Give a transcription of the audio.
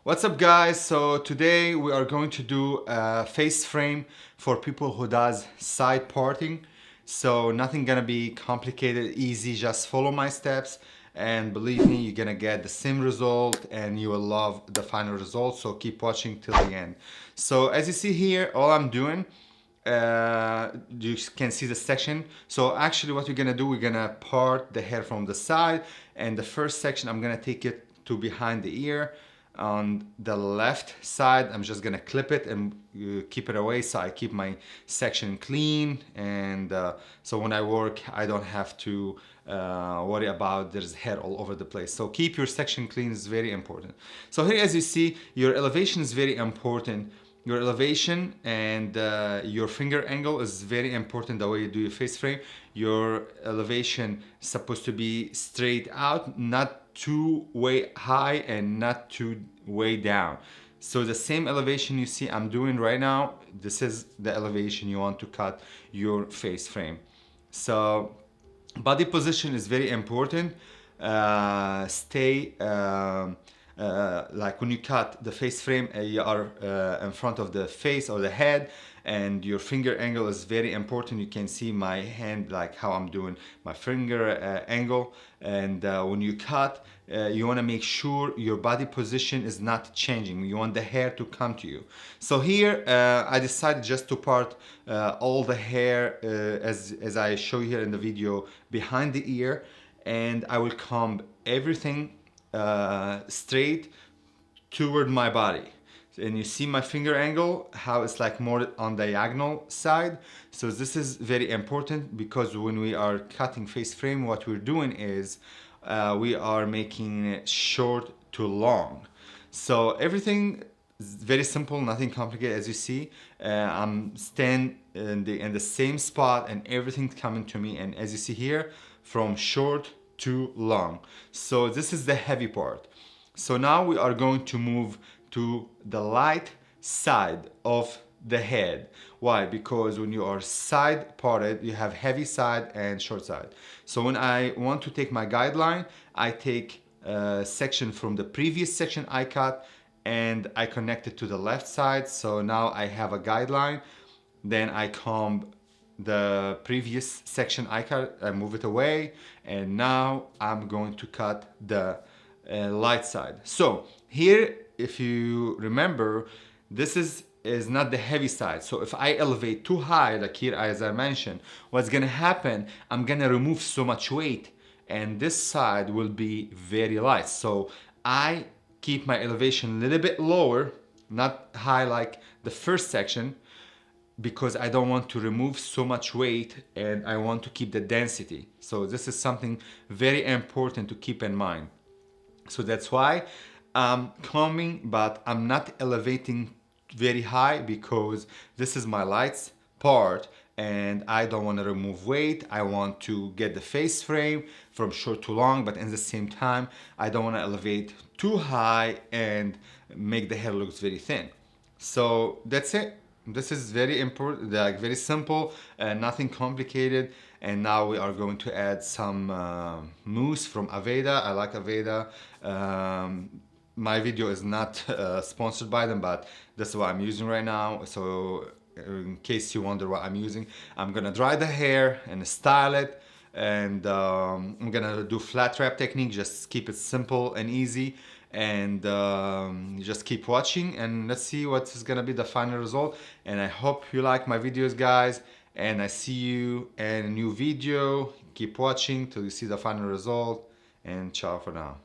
What's up guys? So today we are going to do a face frame for people who does side parting. So nothing gonna be complicated, easy, just follow my steps and believe me, you're gonna get the same result and you will love the final result. So keep watching till the end. So as you see here, all I'm doing, you can see the section. So actually what we're gonna do, we're gonna part the hair from the side, and the first section I'm gonna take it to behind the ear. On the left side I'm just gonna clip it and keep it away, so I keep my section clean, and so when I work I don't have to worry about there's hair all over the place. So keep your section clean is very important. So here as you see, your elevation is very important. Your elevation and your finger angle is very important the way you do your face frame. Your elevation is supposed to be straight out, not too way high and not too way down. So the same elevation you see I'm doing right now, this is the elevation you want to cut your face frame. So body position is very important. Stay like when you cut the face frame, you are in front of the face or the head, and your finger angle is very important. You can see my hand, like how I'm doing my finger angle, and when you cut, you want to make sure your body position is not changing. You want the hair to come to you. So here I decided just to part all the hair as I show you here in the video behind the ear, and I will comb everything straight toward my body. And you see my finger angle, how it's like more on diagonal side. So this is very important, because when we are cutting face frame, what we're doing is we are making it short to long. So everything is very simple, nothing complicated. As you see, I'm standing in the same spot and everything's coming to me. And as you see here, from short to long. So this is the heavy part. So now we are going to move to the light side of the head. Why? Because when you are side parted, you have heavy side and short side. So when I want to take my guideline, I take a section from the previous section I cut and I connect it to the left side. So now I have a guideline. Then I comb the previous section I cut, I move it away, and now I'm going to cut the light side. So here, if you remember, this is not the heavy side. So if I elevate too high, like here as I mentioned, what's gonna happen, I'm gonna remove so much weight and this side will be very light. So I keep my elevation a little bit lower, not high like the first section, because I don't want to remove so much weight and I want to keep the density. So this is something very important to keep in mind. So that's why I'm combing, but I'm not elevating very high, because this is my lights part and I don't want to remove weight. I want to get the face frame from short to long, but at the same time I don't want to elevate too high and make the hair look very thin. So that's it. This is very important, like very simple, nothing complicated. And now we are going to add some mousse from Aveda. I like Aveda. My video is not sponsored by them, but this is what I'm using right now. So in case you wonder what I'm using, I'm gonna dry the hair and style it. And I'm gonna do flat wrap technique, just keep it simple and easy. And just keep watching and let's see what is gonna be the final result. And I hope you like my videos, guys, and I see you in a new video. Keep watching till you see the final result, and ciao for now.